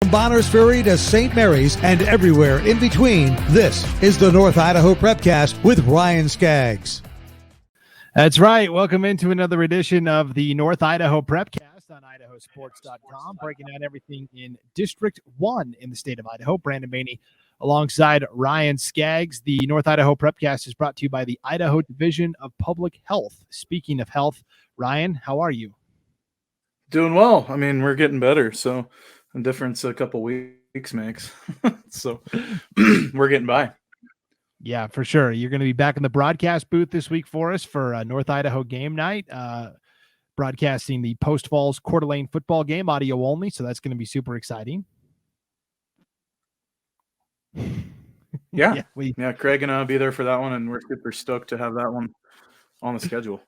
From Bonners Ferry to St. Mary's and everywhere in between, this is the North Idaho Prepcast with Ryan Scaggs. That's right. Welcome into another edition of the North Idaho Prepcast on IdahoSports.com, breaking down everything in District 1 in the state of Idaho. Brandon Maney alongside Ryan Scaggs. The North Idaho Prepcast is brought to you by the Idaho Division of Public Health. Speaking of health, Ryan, how are you? Doing well. I mean, we're getting better, so a difference a couple weeks makes. So we're getting by. Yeah, for sure. You're going to be back in the broadcast booth this week for us for North Idaho game night, broadcasting the Post Falls Coeur d'Alene football game, audio only, so that's going to be super exciting. Yeah, Craig and I'll be there for that one, and we're super stoked to have that one on the schedule.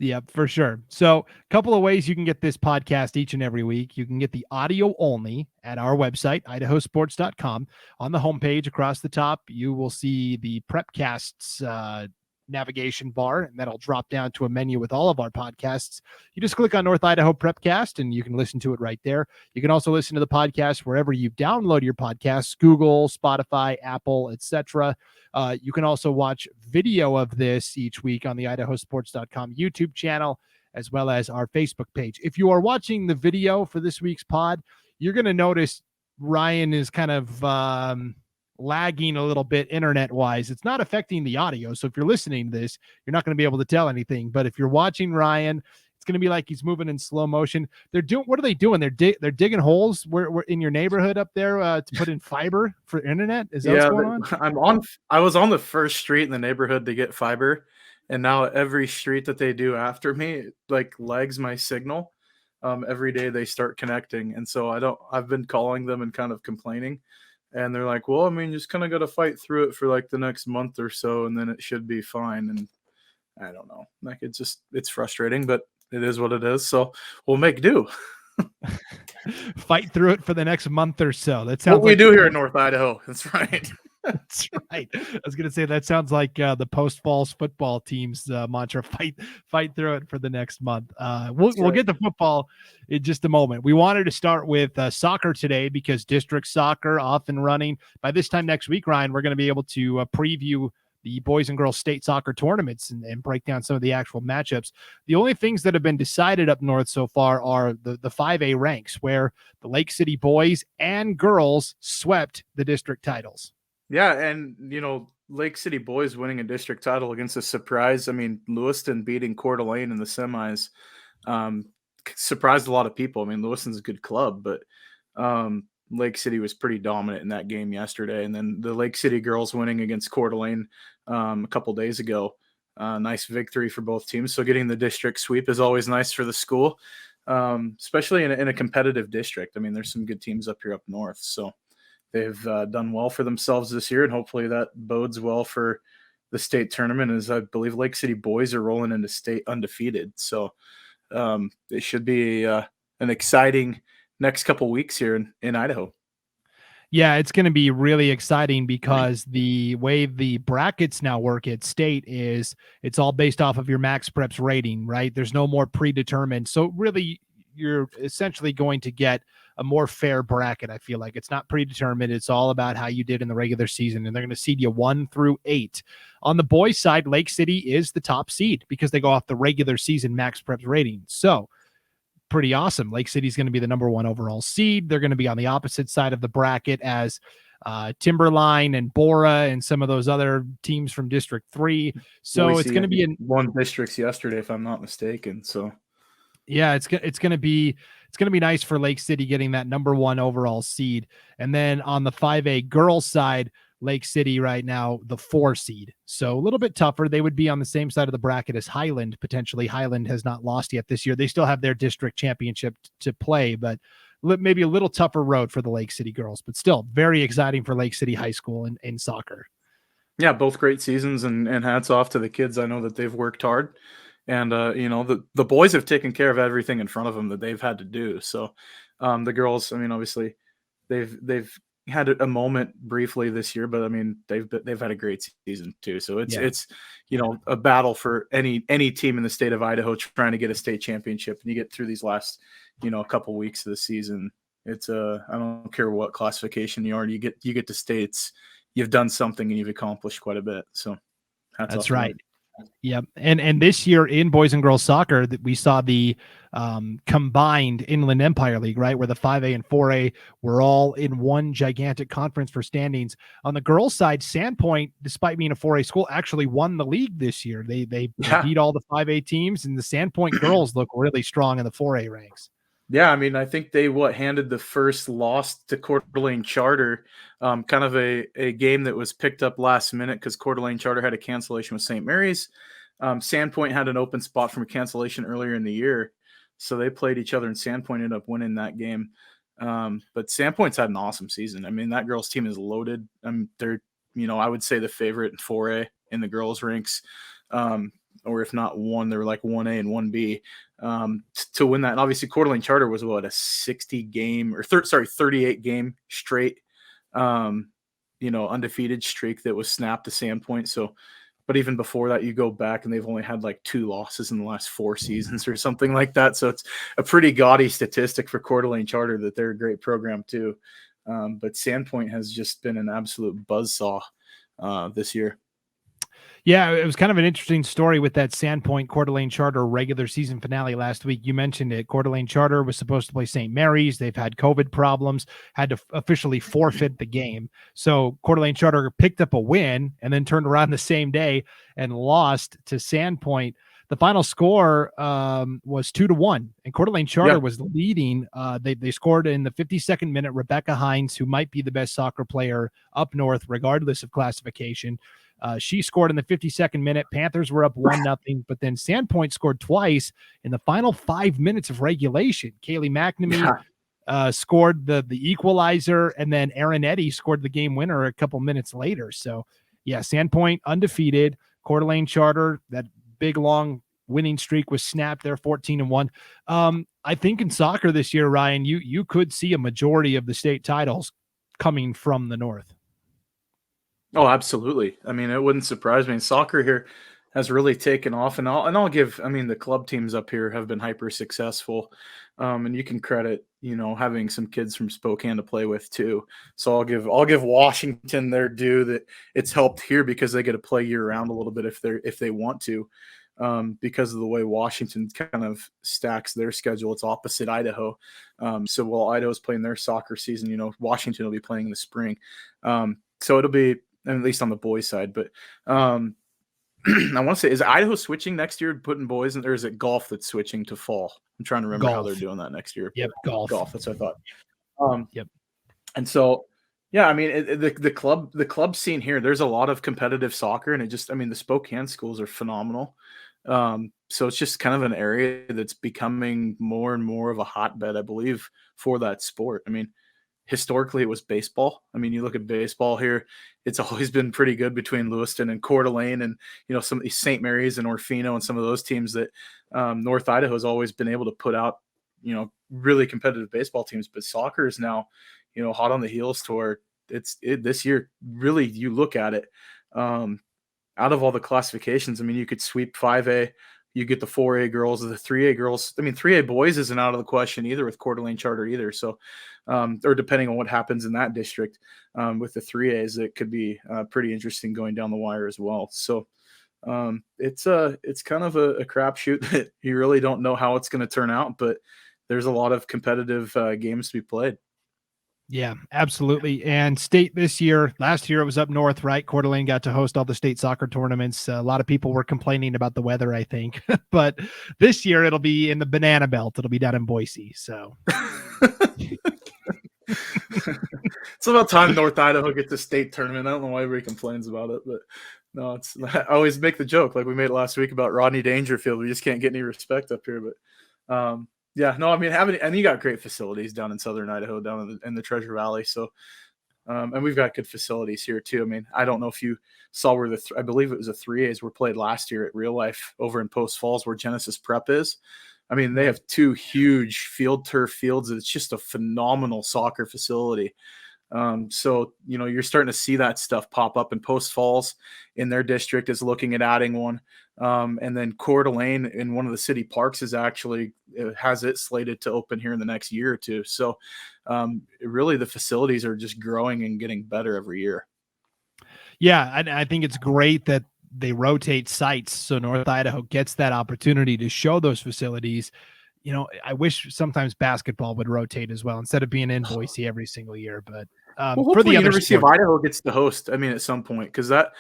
Yeah, for sure. So a couple of ways you can get this podcast each and every week. You can get the audio only at our website, IdahoSports.com. On the homepage across the top, you will see the Prepcasts navigation bar, and that'll drop down to a menu with all of our podcasts. You just click on North Idaho Prepcast, and you can listen to it right there. You can also listen to the podcast wherever you download your podcasts, Google, Spotify, Apple, etc. You can also watch video of this each week on the IdahoSports.com YouTube channel, as well as our Facebook page. If you are watching the video for this week's pod, you're going to notice Ryan is kind of lagging a little bit internet-wise. It's not affecting the audio, so if you're listening to this, you're not going to be able to tell anything. But if you're watching Ryan, it's going to be like he's moving in slow motion. What are they doing? They're digging holes we're in your neighborhood up there to put in fiber for internet. Is that what's going on? I was on the first street in the neighborhood to get fiber, and now every street that they do after me like lags my signal. Every day they start connecting, and so I've been calling them and kind of complaining, and they're like, well, I mean, just kind of got to fight through it for like the next month or so, and then it should be fine. And I don't know, like it's frustrating, but it is what it is. So we'll make do. Fight through it for the next month or so. That sounds what we do here in North Idaho. That's right. That's right. I was going to say that sounds like the Post Falls football team's mantra: fight through it for the next month. We'll get to football in just a moment. We wanted to start with soccer today because district soccer off and running. By this time next week, Ryan, we're going to be able to preview the boys and girls state soccer tournaments and break down some of the actual matchups. The only things that have been decided up north so far are the 5A ranks, where the Lake City boys and girls swept the district titles. Yeah, and Lake City boys winning a district title against a surprise. I mean, Lewiston beating Coeur d'Alene in the semis surprised a lot of people. I mean, Lewiston's a good club, but Lake City was pretty dominant in that game yesterday. And then the Lake City girls winning against Coeur d'Alene a couple days ago. Nice victory for both teams. So getting the district sweep is always nice for the school, especially in a competitive district. I mean, there's some good teams up here up north. So they've done well for themselves this year, and hopefully that bodes well for the state tournament, as I believe Lake City boys are rolling into state undefeated. So it should be an exciting next couple weeks here in Idaho. Yeah, it's going to be really exciting because the way the brackets now work at state is it's all based off of your max preps rating, right? There's no more predetermined. So really, you're essentially going to get a more fair bracket. I feel like it's not predetermined. It's all about how you did in the regular season, and they're going to seed you 1 through 8. On the boys' side, Lake City is the top seed because they go off the regular season max preps rating. So pretty awesome. Lake City is going to be the number 1 overall seed. They're going to be on the opposite side of the bracket as Timberline and Bora and some of those other teams from District 3. So it's going to be in one districts yesterday, if I'm not mistaken. So yeah, it's going to be nice for Lake City getting that number 1 overall seed. And then on the 5A girls side, Lake City right now, the 4 seed. So a little bit tougher. They would be on the same side of the bracket as Highland, potentially. Highland has not lost yet this year. They still have their district championship to play, but maybe a little tougher road for the Lake City girls, but still very exciting for Lake City High School in soccer. Yeah, both great seasons, and hats off to the kids. I know that they've worked hard, and the boys have taken care of everything in front of them that they've had to do. So the girls, I mean, obviously they've had a moment briefly this year, but I mean, they've had a great season too. So it's a battle for any team in the state of Idaho trying to get a state championship, and you get through these last, couple weeks of the season, It's I don't care what classification you are, you get to states, you've done something and you've accomplished quite a bit. So hats off That's to right. that. Yep. And this year in boys and girls soccer, that we saw the combined Inland Empire League, right, where the 5A and 4A were all in one gigantic conference for standings. On the girls' side, Sandpoint, despite being a 4A school, actually won the league this year. They beat all the 5A teams, and the Sandpoint girls look really strong in the 4A ranks. Yeah, I mean, I think they handed the first loss to Coeur d'Alene Charter, kind of a game that was picked up last minute because Coeur d'Alene Charter had a cancellation with St. Mary's. Sandpoint had an open spot from a cancellation earlier in the year, so they played each other, and Sandpoint ended up winning that game. But Sandpoint's had an awesome season. I mean, that girls' team is loaded. They're, I would say the favorite in 4A in the girls' ranks. Or if not one, they're like 1A and 1B to win that. And obviously, Coeur d'Alene Charter was a 38 game straight, undefeated streak that was snapped to Sandpoint. So, but even before that, you go back and they've only had like 2 losses in the last 4 seasons or something like that. So it's a pretty gaudy statistic for Coeur d'Alene Charter that they're a great program too. But Sandpoint has just been an absolute buzzsaw this year. Yeah, it was kind of an interesting story with that Sandpoint Coeur d'Alene Charter regular season finale last week. You mentioned it. Coeur d'Alene Charter was supposed to play St. Mary's. They've had COVID problems, had to officially forfeit the game. So Coeur d'Alene Charter picked up a win and then turned around the same day and lost to Sandpoint. The final score was 2-1, and Coeur d'Alene Charter was leading. They scored in the 52nd minute. Rebecca Hines, who might be the best soccer player up north, regardless of classification, she scored in the 52nd minute. Panthers were up 1-0, but then Sandpoint scored twice in the final 5 minutes of regulation. Kaylee McNamee scored the equalizer, and then Aaron Eddy scored the game winner a couple minutes later. So, yeah, Sandpoint undefeated. Coeur d'Alene Charter, that big long winning streak was snapped there, 14-1. I think in soccer this year, Ryan, you could see a majority of the state titles coming from the north. Oh, absolutely. I mean, it wouldn't surprise me. Soccer here has really taken off, and I'll give. I mean, the club teams up here have been hyper successful, and you can credit having some kids from Spokane to play with too. So I'll give Washington their due that it's helped here because they get to play year round a little bit if they want to, because of the way Washington kind of stacks their schedule. It's opposite Idaho, so while Idaho's playing their soccer season, Washington will be playing in the spring. So it'll be. At least on the boys' side, but I want to say, is Idaho switching next year, putting boys in, or is it golf that's switching to fall? I'm trying to remember how they're doing that next year. Yep, golf. That's what I thought. Yep. And so, yeah, I mean, the club scene here, there's a lot of competitive soccer, and the Spokane schools are phenomenal. So it's just kind of an area that's becoming more and more of a hotbed, I believe, for that sport. I mean, historically it was baseball. I mean, you look at baseball here, it's always been pretty good between Lewiston and Coeur d'Alene and, some of these St. Mary's and Orfino and some of those teams that North Idaho has always been able to put out, really competitive baseball teams. But soccer is now, hot on the heels to where this year, really, you look at it, out of all the classifications, I mean, you could sweep 5A, you get the 4A girls, the 3A girls. I mean, 3A boys isn't out of the question either with Coeur d'Alene Charter either. So, or depending on what happens in that district with the 3As, it could be pretty interesting going down the wire as well. So it's kind of a crapshoot that you really don't know how it's going to turn out, but there's a lot of competitive games to be played. Yeah, absolutely. And state this year, last year it was up north, right? Coeur d'Alene got to host all the state soccer tournaments. A lot of people were complaining about the weather, I think, but this year it'll be in the Banana Belt. It'll be down in Boise. So it's about time North Idaho gets a state tournament. I don't know why everybody complains about it, but no, I always make the joke like we made it last week about Rodney Dangerfield. We just can't get any respect up here, but yeah, no, I mean, and you got great facilities down in Southern Idaho, down in the Treasure Valley. So, and we've got good facilities here too. I mean, I don't know if you saw where I believe it was the 3As were played last year at Real Life over in Post Falls where Genesis Prep is. I mean, they have 2 huge field turf fields. It's just a phenomenal soccer facility. So, you're starting to see that stuff pop up, and Post Falls in their district is looking at adding one. And then Coeur d'Alene in one of the city parks is actually has it slated to open here in the next year or two. So really the facilities are just growing and getting better every year. Yeah, I think it's great that they rotate sites so North Idaho gets that opportunity to show those facilities. I wish sometimes basketball would rotate as well instead of being in Boise every single year. But well, for hopefully the other University sports, of Idaho gets to host. I mean, at some point, because that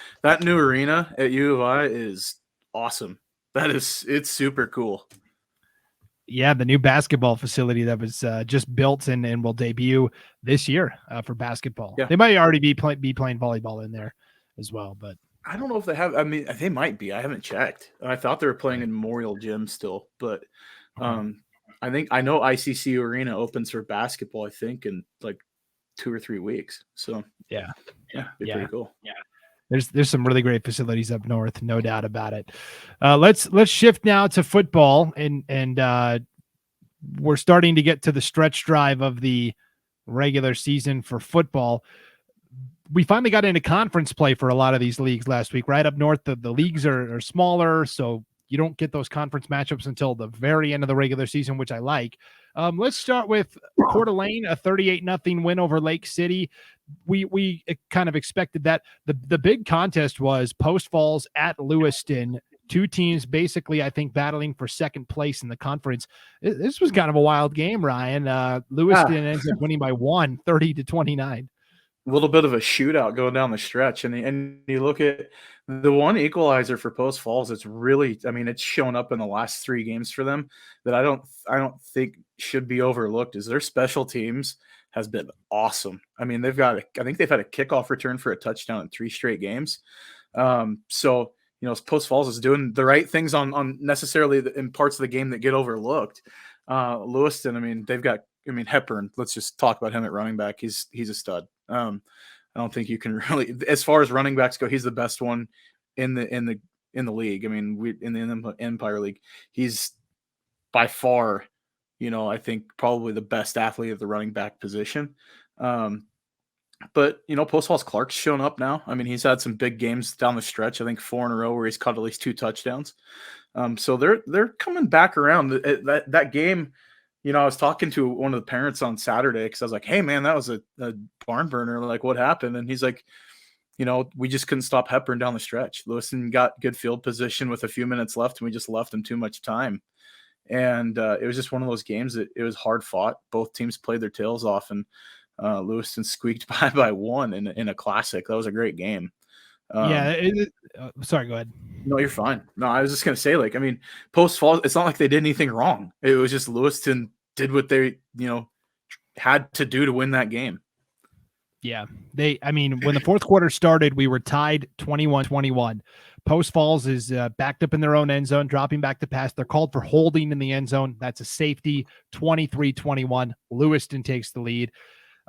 new arena at U of I is awesome. It's super cool. yeah, the new basketball facility that was just built and will debut this year for basketball. Yeah. They might already be playing volleyball in there as well, but I don't know if they have. I mean, they might be. I haven't checked. I thought they were playing in Memorial Gym still, but I know ICC Arena opens for basketball. I think in like 2 or 3 weeks. So yeah, be pretty cool. Yeah. There's some really great facilities up north, no doubt about it. Let's shift now to football, and we're starting to get to the stretch drive of the regular season for football. We finally got into conference play for a lot of these leagues last week. Right up north, the leagues are smaller, so you don't get those conference matchups until the very end of the regular season, which I like. Let's start with Coeur d'Alene, a 38-0 win over Lake City. We kind of expected that. The big contest was Post Falls at Lewiston. Two teams basically, I think, battling for second place in the conference. This was kind of a wild game, Ryan. Lewiston ends up winning by 30-29. A little bit of a shootout going down the stretch, and you look at the one equalizer for Post Falls. It's really, I mean, it's shown up in the last 3 games for them that I don't think should be overlooked. Is their special teams has been awesome. I mean, I think they've had a kickoff return for a touchdown in 3 straight games. So Post Falls is doing the right things on necessarily in parts of the game that get overlooked. Lewiston, I mean, they've got. I mean, Hepburn, let's just talk about him at running back. He's a stud. I don't think you can really, as far as running backs go, he's the best one in the league. I mean, in the Empire League, he's by far, I think probably the best athlete at the running back position. But Post Falls Clark's shown up now. I mean, he's had some big games down the stretch. I think 4 in a row where he's caught at least 2 touchdowns. So they're coming back around. That game. I was talking to one of the parents on Saturday because I was like, hey, man, that was a barn burner. Like, what happened? And he's like, we just couldn't stop Hepburn down the stretch. Lewiston got good field position with a few minutes left, and we just left them too much time. And it was just one of those games that it was hard fought. Both teams played their tails off, and Lewiston squeaked by 1 in a classic. That was a great game. Sorry, go ahead. No, you're fine. No, I was just going to say, I mean, Post Falls, it's not like they did anything wrong. It was just Lewiston did what they, had to do to win that game. Yeah. When the fourth quarter started, we were tied 21-21. Post Falls is backed up in their own end zone, dropping back to pass. They're called for holding in the end zone. That's a safety, 23-21. Lewiston takes the lead.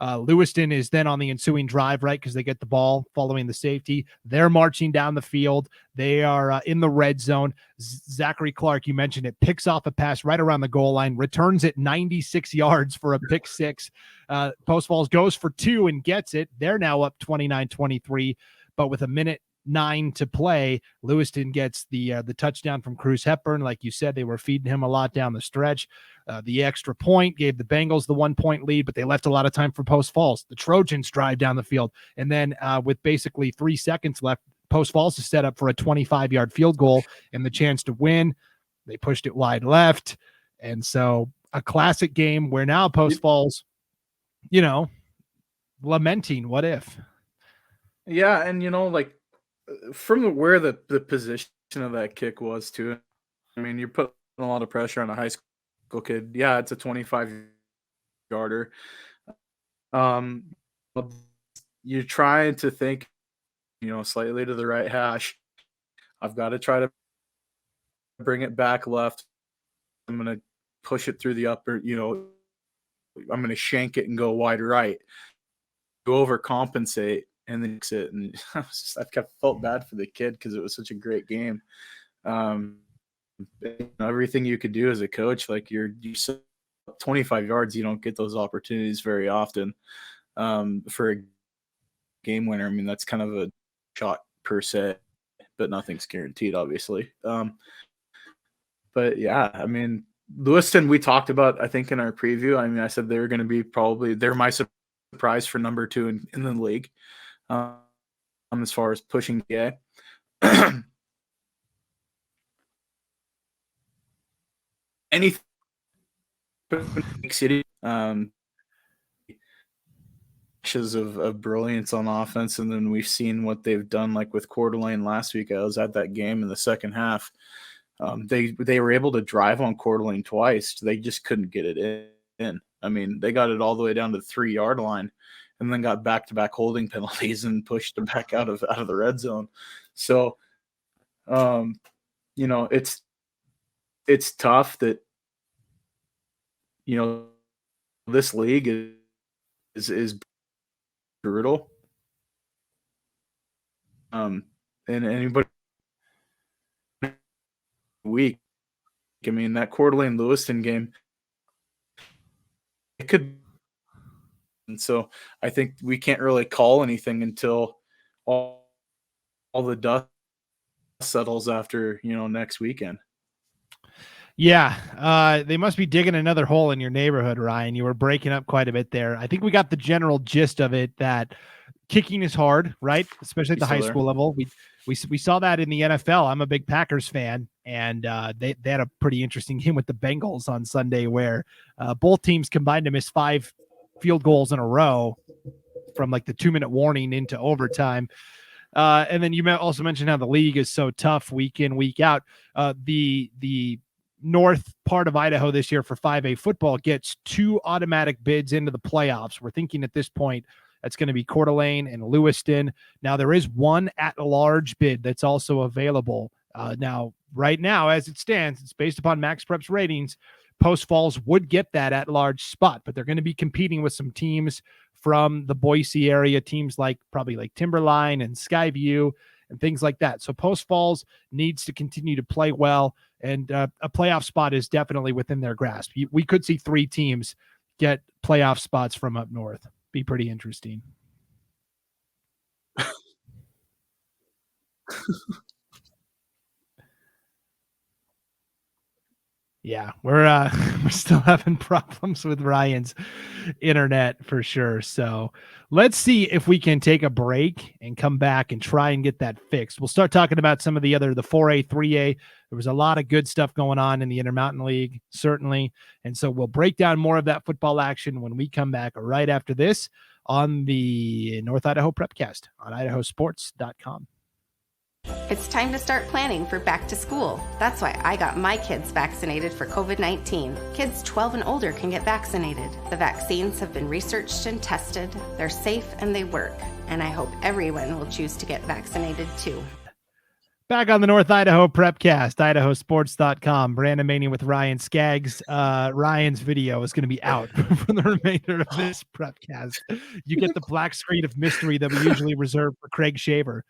Lewiston is then on the ensuing drive, right? Because they get the ball following the safety. They're marching down the field. They are in the red zone. Zachary Clark, you mentioned it, picks off a pass right around the goal line, returns it 96 yards for a pick 6. Post Falls goes for 2 and gets it. They're now up 29-23, but with 1:09 to play, Lewiston gets the touchdown from Cruz Hepburn. Like you said, they were feeding him a lot down the stretch. The extra point gave the Bengals the 1-point lead, but they left a lot of time for Post Falls. The Trojans drive down the field, and then with basically 3 seconds left, Post Falls is set up for a 25-yard field goal and the chance to win. They pushed it wide left, and so a classic game where now Post Falls, lamenting what if. Yeah, and from where the position of that kick was too. I mean, you're putting a lot of pressure on a high school kid. Yeah, it's a 25-yarder. You're trying to think, slightly to the right hash. I've got to try to bring it back left. I'm going to push it through the upper, I'm going to shank it and go wide right. Go overcompensate and then it. And I've felt bad for the kid because it was such a great game. Everything you could do as a coach, like you're 25 yards, you don't get those opportunities very often. for a game winner. I mean, that's kind of a shot per se, but nothing's guaranteed, obviously. But yeah, I mean, Lewiston, we talked about, I think, in our preview. I mean, I said they were going to be they're my surprise for number 2 in the league, as far as pushing PA. Anything city, of brilliance on offense, and then we've seen what they've done, like with Coeur d'Alene last week. I was at that game in the second half. They were able to drive on Coeur d'Alene twice. They just couldn't get it in. I mean, they got it all the way down to the 3-yard line, and then got back-to-back holding penalties and pushed them back out of the red zone. So, you know, it's tough that, you know, this league is brutal. And anybody week, I mean, that Coeur d'Alene Lewiston game, it could. And so I think we can't really call anything until all the dust settles after, you know, next weekend. Yeah, they must be digging another hole in your neighborhood, Ryan. You were breaking up quite a bit there. I think we got the general gist of it, that kicking is hard, right? Especially at the high school level. We saw that in the NFL. I'm a big Packers fan, and they had a pretty interesting game with the Bengals on Sunday where both teams combined to miss 5 field goals in a row from like the 2-minute warning into overtime. And then you also mentioned how the league is so tough week in, week out. The north part of Idaho this year for 5A football gets 2 automatic bids into the playoffs. We're thinking at this point that's going to be Coeur d'Alene and Lewiston. Now, there is one at-large bid that's also available. Now, right now, as it stands, it's based upon Max Prep's ratings. Post Falls would get that at-large spot, but they're going to be competing with some teams from the Boise area, teams probably like Timberline and Skyview and things like that. So Post Falls needs to continue to play well, and a playoff spot is definitely within their grasp. We could see 3 teams get playoff spots from up north. Be pretty interesting. Yeah, we're still having problems with Ryan's internet for sure. So let's see if we can take a break and come back and try and get that fixed. We'll start talking about some of the 4A, 3A. There was a lot of good stuff going on in the Intermountain League, certainly. And so we'll break down more of that football action when we come back right after this on the North Idaho Prepcast on IdahoSports.com. It's time to start planning for back to school. That's why I got my kids vaccinated for COVID-19. Kids 12 and older can get vaccinated. The vaccines have been researched and tested. They're safe and they work. And I hope everyone will choose to get vaccinated too. Back on the North Idaho Prepcast, IdahoSports.com. Brandon Maney with Ryan Scaggs. Ryan's video is going to be out for the remainder of this Prepcast. You get the black screen of mystery that we usually reserve for Craig Shaver.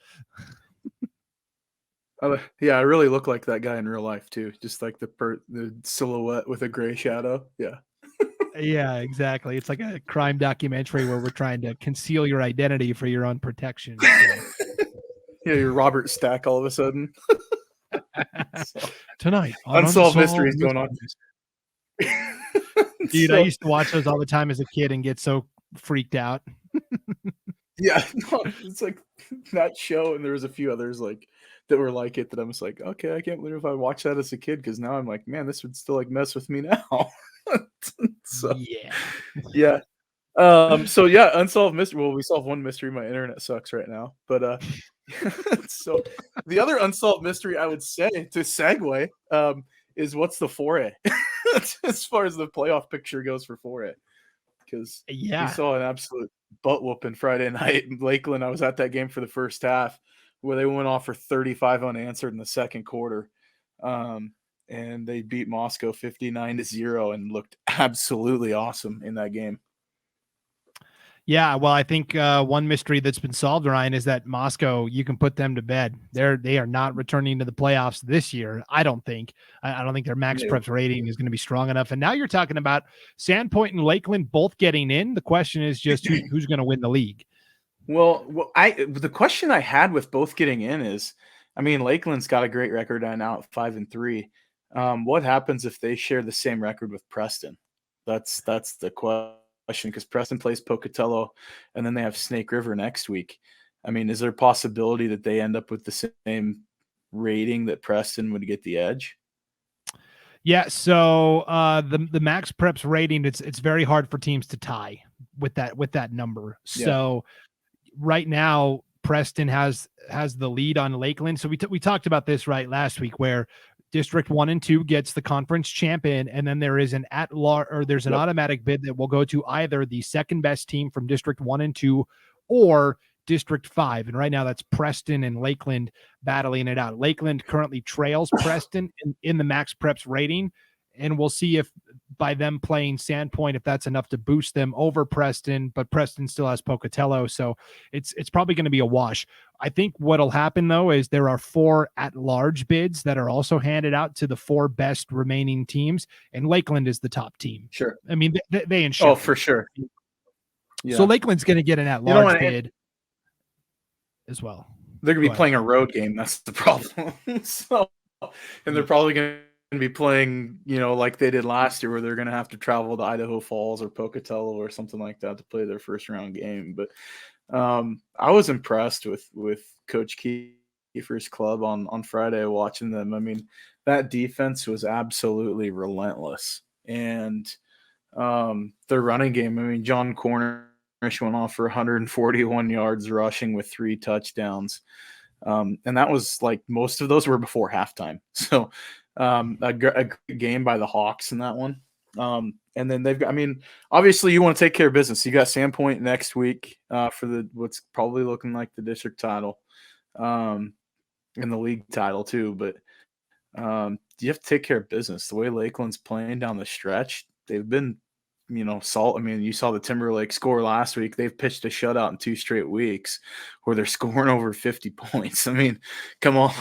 Yeah, I really look like that guy in real life too. Just like the silhouette with a gray shadow. Yeah. Yeah, exactly. It's like a crime documentary where we're trying to conceal your identity for your own protection. So. Yeah, you're Robert Stack all of a sudden. Tonight, Unsolved Mysteries going on. Dude, I used to watch those all the time as a kid and get so freaked out. Yeah, no, it's like that show, and there was a few others like that were like it that I'm just like, okay, I can't believe if I watched that as a kid, because now I'm like, man, this would still like mess with me now. So yeah. So yeah, unsolved mystery. Well, we solved one mystery. My internet sucks right now, but so the other unsolved mystery I would say, to segue, is what's the 4A as far as the playoff picture goes for 4A, because we saw an absolute butt whooping Friday night in Lakeland. I was at that game for the first half, where they went off for 35 unanswered in the second quarter. And they beat Moscow 59-0 and looked absolutely awesome in that game. Yeah, well, I think one mystery that's been solved, Ryan, is that Moscow, you can put them to bed. They are not returning to the playoffs this year. I don't think. I don't think their max No. preps rating is going to be strong enough. And now you're talking about Sandpoint and Lakeland both getting in. The question is just who's going to win the league. Well, the question I had with both getting in is, I mean, Lakeland's got a great record now at 5-3. What happens if they share the same record with Preston? That's the question, because Preston plays Pocatello, and then they have Snake River next week. I mean, is there a possibility that they end up with the same rating that Preston would get the edge? Yeah, so the max preps rating, it's very hard for teams to tie with that number. So right now Preston has the lead on Lakeland. So we talked about this right last week, where District 1 and 2 gets the conference champion, and then there is an automatic bid that will go to either the second best team from District 1 and 2 or District 5. And right now that's Preston and Lakeland battling it out. Lakeland currently trails Preston in the max preps rating, and we'll see if by them playing Sandpoint, if that's enough to boost them over Preston, but Preston still has Pocatello. So it's probably going to be a wash. I think what'll happen though is there are 4 at-large bids that are also handed out to the 4 best remaining teams, and Lakeland is the top team. Sure. I mean, they ensure. Oh, for sure. Yeah. So Lakeland's going to get an at-large bid as well. They're going to be playing a road game. That's the problem. And they're probably going to be playing, like they did last year, where they're going to have to travel to Idaho Falls or Pocatello or something like that to play their first round game. But I was impressed with Coach Kiefer's club on Friday watching them. I mean, that defense was absolutely relentless. And their running game, I mean, John Cornish went off for 141 yards rushing with 3 touchdowns. And that was like, most of those were before halftime. So a game by the Hawks in that one. And then they've got, I mean, obviously you want to take care of business. You got Sandpoint next week for what's probably looking like the district title and the league title too. But you have to take care of business. The way Lakeland's playing down the stretch, they've been, I mean, you saw the Timberlake score last week. They've pitched a shutout in 2 straight weeks where they're scoring over 50 points. I mean, come on.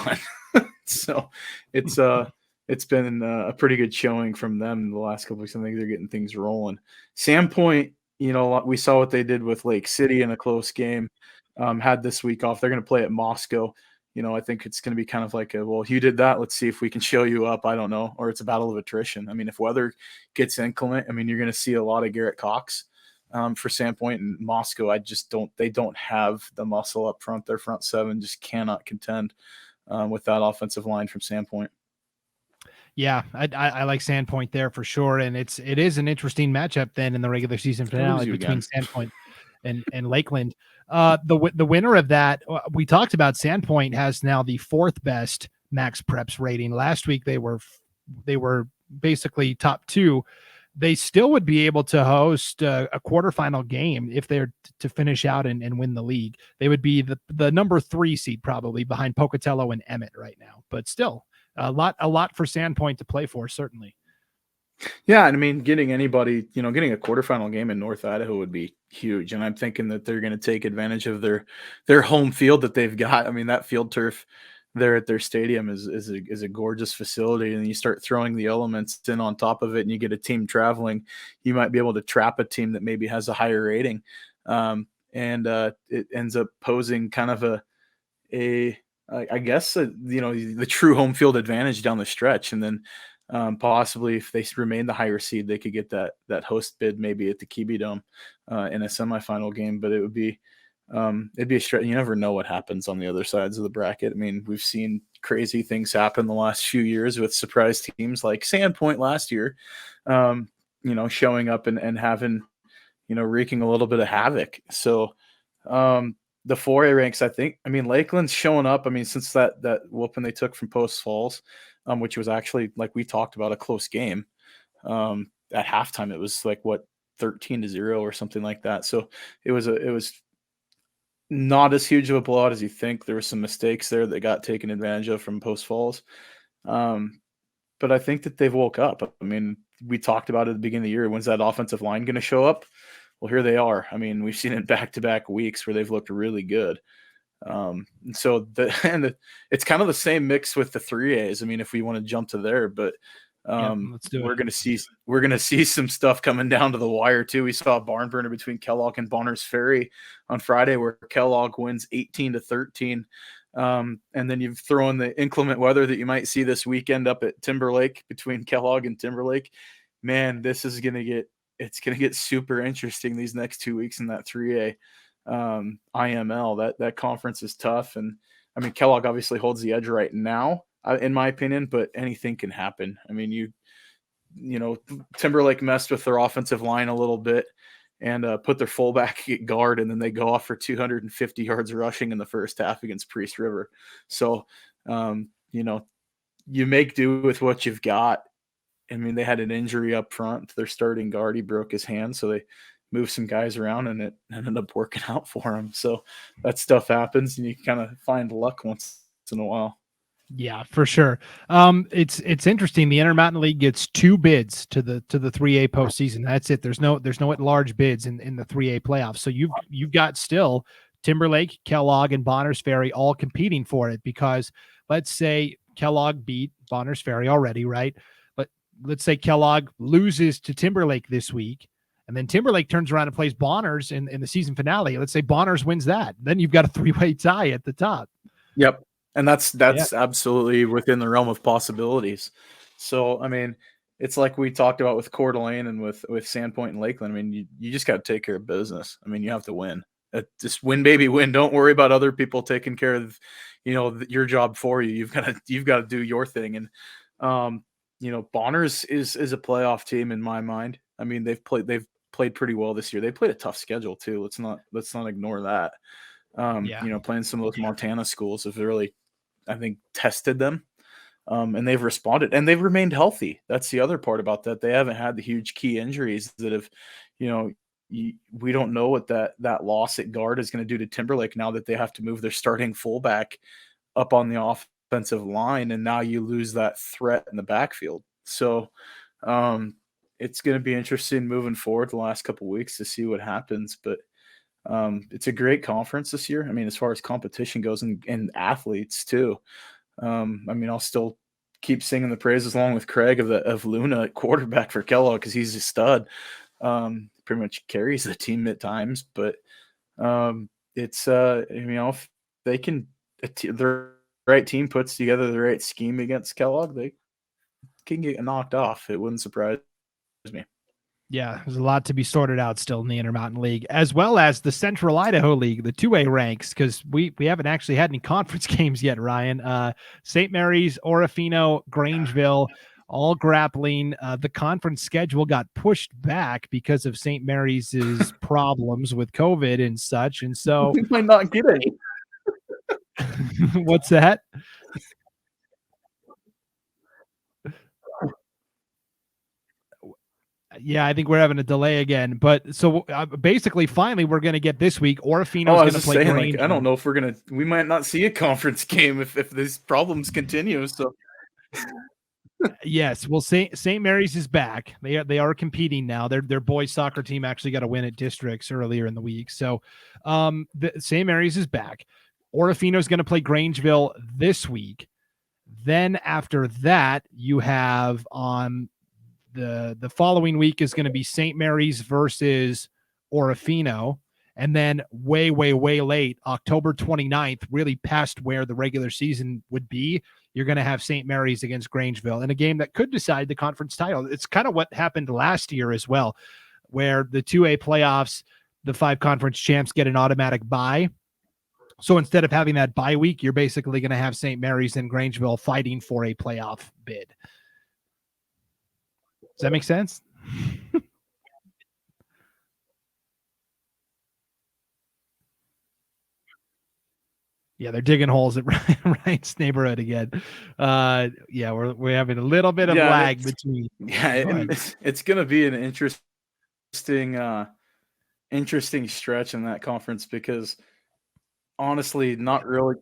So it's been a pretty good showing from them in the last couple of weeks. I think they're getting things rolling. Sandpoint, we saw what they did with Lake City in a close game, had this week off. They're going to play at Moscow. I think it's going to be kind of like you did that. Let's see if we can show you up. I don't know. Or it's a battle of attrition. I mean, if weather gets inclement, I mean, you're going to see a lot of Garrett Cox for Sandpoint and Moscow. They don't have the muscle up front. Their front 7 just cannot contend with that offensive line from Sandpoint. Yeah, I like Sandpoint there for sure. And it is an interesting matchup then in the regular season finale between Sandpoint and Lakeland. The winner of that, we talked about, Sandpoint has now the 4th best max preps rating. Last week they were basically top 2. They still would be able to host a quarterfinal game if they're to finish out and win the league. They would be the number 3 seed probably behind Pocatello and Emmett right now, but still a lot for Sandpoint to play for, certainly. Yeah, and I mean, getting a quarterfinal game in North Idaho would be huge. And I'm thinking that they're going to take advantage of their home field that they've got. I mean, that field turf there at their stadium is a gorgeous facility. And you start throwing the elements in on top of it, and you get a team traveling. You might be able to trap a team that maybe has a higher rating, and it ends up posing kind of the true home field advantage down the stretch. And then possibly if they remain the higher seed, they could get that host bid maybe at the Kiwi Dome in a semifinal game. But it'd be a stretch. You never know what happens on the other sides of the bracket. I mean, we've seen crazy things happen the last few years with surprise teams like Sandpoint last year, showing up and having, wreaking a little bit of havoc. So the 4A ranks, Lakeland's showing up. I mean, since that whooping they took from Post Falls, which was actually, like we talked about, a close game. At halftime, it was like 13-0 or something like that. So it was not as huge of a blowout as you think. There were some mistakes there that got taken advantage of from Post Falls. But I think that they've woke up. I mean, we talked about it at the beginning of the year. When's that offensive line going to show up? Well, here they are. I mean, we've seen it back-to-back weeks where they've looked really good. And so it's kind of the same mix with the 3As. I mean, if we want to jump to there, but let's do we're it. gonna see some stuff coming down to the wire too. We saw a barn burner between Kellogg and Bonners Ferry on Friday, where Kellogg wins 18-13. And then you've thrown the inclement weather that you might see this weekend up at Timberlake between Kellogg and Timberlake. Man, it's gonna get super interesting these next 2 weeks in that 3A. IML. That conference is tough, and I mean Kellogg obviously holds the edge right now, in my opinion, but anything can happen. I mean, you know, Timberlake messed with their offensive line a little bit and put their fullback at guard, and then they go off for 250 yards rushing in the first half against Priest River. So, you know, you make do with what you've got. I mean, they had an injury up front. Their starting guard, he broke his hand, so they moved some guys around, and it ended up working out for him. So that stuff happens, and you kind of find luck once in a while. Yeah, for sure. It's interesting. The Intermountain League gets 2 bids to the 3A postseason. That's it. There's no at-large bids in the 3A playoffs. So you've got still Timberlake, Kellogg, and Bonners Ferry all competing for it, because let's say Kellogg beat Bonners Ferry already, right? But let's say Kellogg loses to Timberlake this week, and then Timberlake turns around and plays Bonners in the season finale. Let's say Bonners wins that. Then you've got a 3-way tie at the top. Yep. And that's absolutely within the realm of possibilities. So, I mean, it's like we talked about with Coeur d'Alene and with Sandpoint and Lakeland. I mean, you just got to take care of business. I mean, you have to win. Just win, baby, win. Don't worry about other people taking care of, your job for you. You've got to do your thing. And, Bonners is a playoff team in my mind. I mean, they've played pretty well this year. They played a tough schedule too. Let's not ignore that. Playing some of those Montana schools have really, I think, tested them, and they've responded, and they've remained healthy. That's the other part about that. They haven't had the huge key injuries that have, we don't know what that loss at guard is going to do to Timberlake now that they have to move their starting fullback up on the offensive line, and now you lose that threat in the backfield. So it's going to be interesting moving forward the last couple of weeks to see what happens, but it's a great conference this year. I mean, as far as competition goes and athletes too. I mean, I'll still keep singing the praises along with Craig of Luna at quarterback for Kellogg, because he's a stud. Pretty much carries the team at times, but it's if they can, the right team puts together the right scheme against Kellogg, they can get knocked off. It wouldn't surprise me. Yeah, there's a lot to be sorted out still in the Intermountain League, as well as the Central Idaho League, the 2A ranks, because we haven't actually had any conference games yet, Ryan. St. Mary's, Orofino, Grangeville, all grappling. The conference schedule got pushed back because of St. Mary's problems with COVID and such, and so we might not get any. What's that? Yeah, I think we're having a delay again. But so basically, finally, we're going to get this week. Orofino's going to play Grange. I don't know if we might not see a conference game if these problems continue. So, yes, well, St. Mary's is back. They are competing now. Their boys soccer team actually got a win at districts earlier in the week. So, St. Mary's is back. Orofino's going to play Grangeville this week. Then after that, you have on the following week is going to be St. Mary's versus Orofino. And then way, way, way late, October 29th, really past where the regular season would be, you're going to have St. Mary's against Grangeville in a game that could decide the conference title. It's kind of what happened last year as well, where the 2A playoffs, the 5 conference champs get an automatic bye. So instead of having that bye week, you're basically going to have St. Mary's and Grangeville fighting for a playoff bid. Does that make sense? Yeah, they're digging holes at Ryan's neighborhood again. Yeah, we're having a little bit of lag between. Yeah, it's going to be an interesting stretch in that conference, because honestly, not really.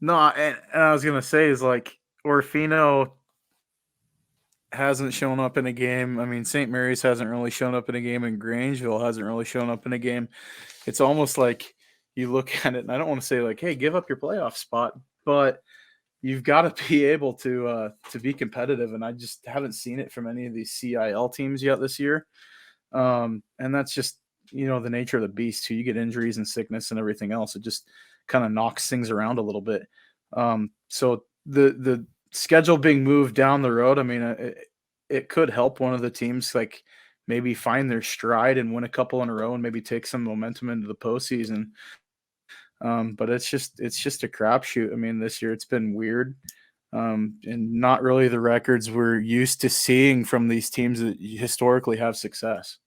No, and I was gonna say is like Orfino hasn't shown up in a game. I mean, St. Mary's hasn't really shown up in a game, and Grangeville hasn't really shown up in a game. It's almost like you look at it, and I don't want to say like, "Hey, give up your playoff spot," but you've got to be able to be competitive, and I just haven't seen it from any of these CIL teams yet this year. And that's just the nature of the beast. Too, you get injuries and sickness and everything else. It just kind of knocks things around a little bit. So the schedule being moved down the road, I mean, it could help one of the teams like maybe find their stride and win a couple in a row and maybe take some momentum into the postseason. But it's just a crapshoot. I mean, this year it's been weird, and not really the records we're used to seeing from these teams that historically have success.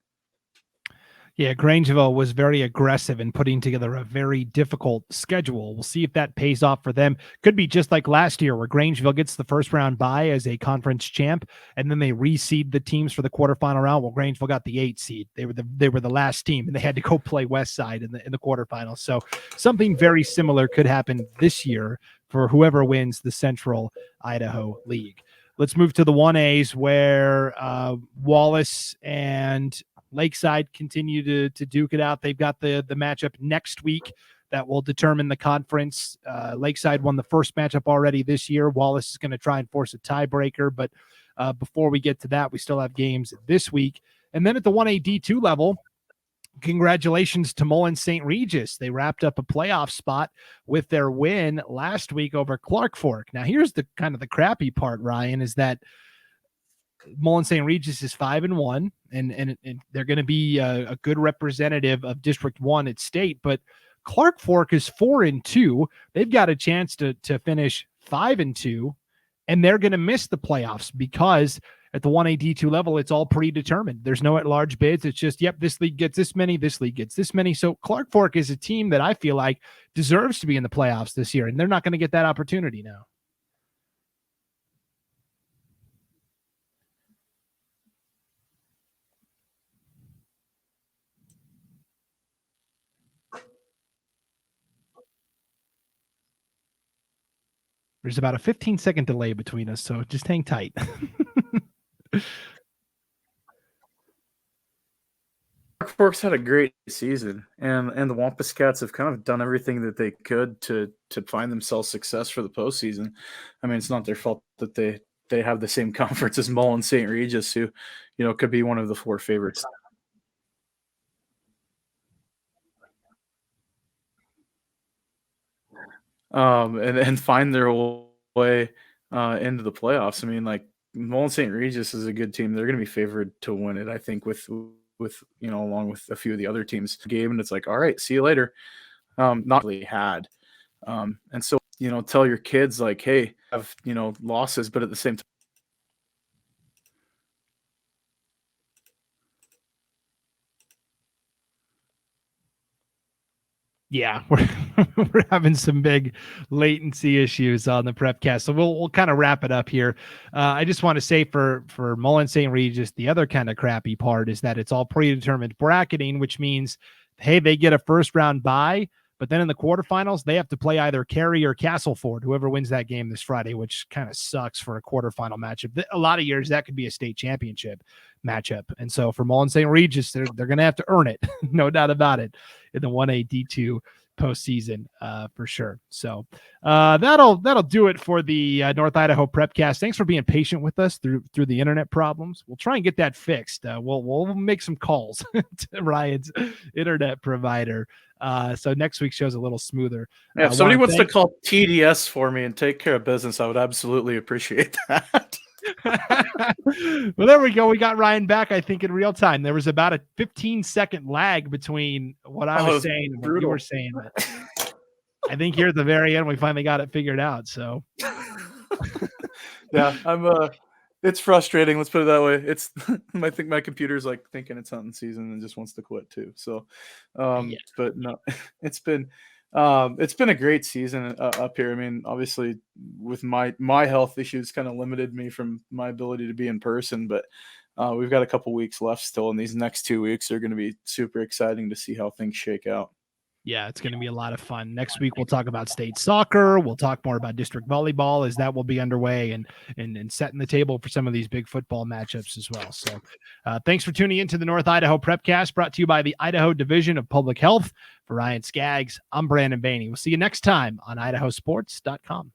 Yeah, Grangeville was very aggressive in putting together a very difficult schedule. We'll see if that pays off for them. Could be just like last year where Grangeville gets the first round bye as a conference champ, and then they reseed the teams for the quarterfinal round. Well, Grangeville got the 8 seed. They were the last team, and they had to go play West Side in the quarterfinals. So something very similar could happen this year for whoever wins the Central Idaho League. Let's move to the 1As where Wallace and Lakeside continue to duke it out. They've got the matchup next week that will determine the conference. Lakeside won the first matchup already this year. Wallace is going to try and force a tiebreaker, but before we get to that, we still have games this week. And then at the 1A D2 level, congratulations to Mullen St. Regis. They wrapped up a playoff spot with their win last week over Clark Fork. Now, here's the kind of the crappy part, Ryan, is that Mullen St. Regis is 5-1, and they're going to be a good representative of District 1 at state. But Clark Fork is 4-2. They've got a chance to finish 5-2, and they're going to miss the playoffs because at the 1A D2 level, it's all predetermined. There's no at-large bids. It's just, yep, this league gets this many, this league gets this many. So Clark Fork is a team that I feel like deserves to be in the playoffs this year, and they're not going to get that opportunity now. There's about a 15-second delay between us, so just hang tight. Forks had a great season, and the Wampus Cats have kind of done everything that they could to find themselves success for the postseason. I mean, it's not their fault that they have the same conference as Mullen St. Regis, who could be one of the 4 favorites. And find their way into the playoffs. I mean, like Mullen St. Regis is a good team. They're going to be favored to win it, I think, with along with a few of the other teams game. And it's like, all right, see you later. Not really had. And so, tell your kids like, hey, have, losses, but at the same time, yeah, we're having some big latency issues on the Prepcast, so we'll kind of wrap it up here. I just want to say for Mullen St. Regis, the other kind of crappy part is that it's all predetermined bracketing, which means, hey, they get a first round bye, but then in the quarterfinals they have to play either Cary or Castleford, whoever wins that game this Friday, which kind of sucks for a quarterfinal matchup. A lot of years that could be a state championship matchup, and so for Mullen St. Regis, they're going to have to earn it, no doubt about it, in the 1A D2 postseason for sure. So that'll do it for the North Idaho Prepcast. Thanks for being patient with us through the internet problems. We'll try and get that fixed. We'll make some calls to Ryan's internet provider. So next week's show's a little smoother. Yeah, if somebody wants to call TDS for me and take care of business, I would absolutely appreciate that. Well, there we go. We got Ryan back, I think, in real time. There was about a 15-second lag between what I was saying and what you were saying. I think here at the very end, we finally got it figured out. So, yeah, it's frustrating. Let's put it that way. I think my computer's like thinking it's hunting season and just wants to quit too. So, but no, it's been a great season up here. I mean, obviously with my health issues kind of limited me from my ability to be in person, but we've got a couple weeks left still. And these next 2 weeks are going to be super exciting to see how things shake out. Yeah, it's going to be a lot of fun. Next week, we'll talk about state soccer. We'll talk more about district volleyball as that will be underway and setting the table for some of these big football matchups as well. So thanks for tuning in to the North Idaho Prepcast, brought to you by the Idaho Division of Public Health. For Ryan Scaggs, I'm Brandon Baney. We'll see you next time on IdahoSports.com.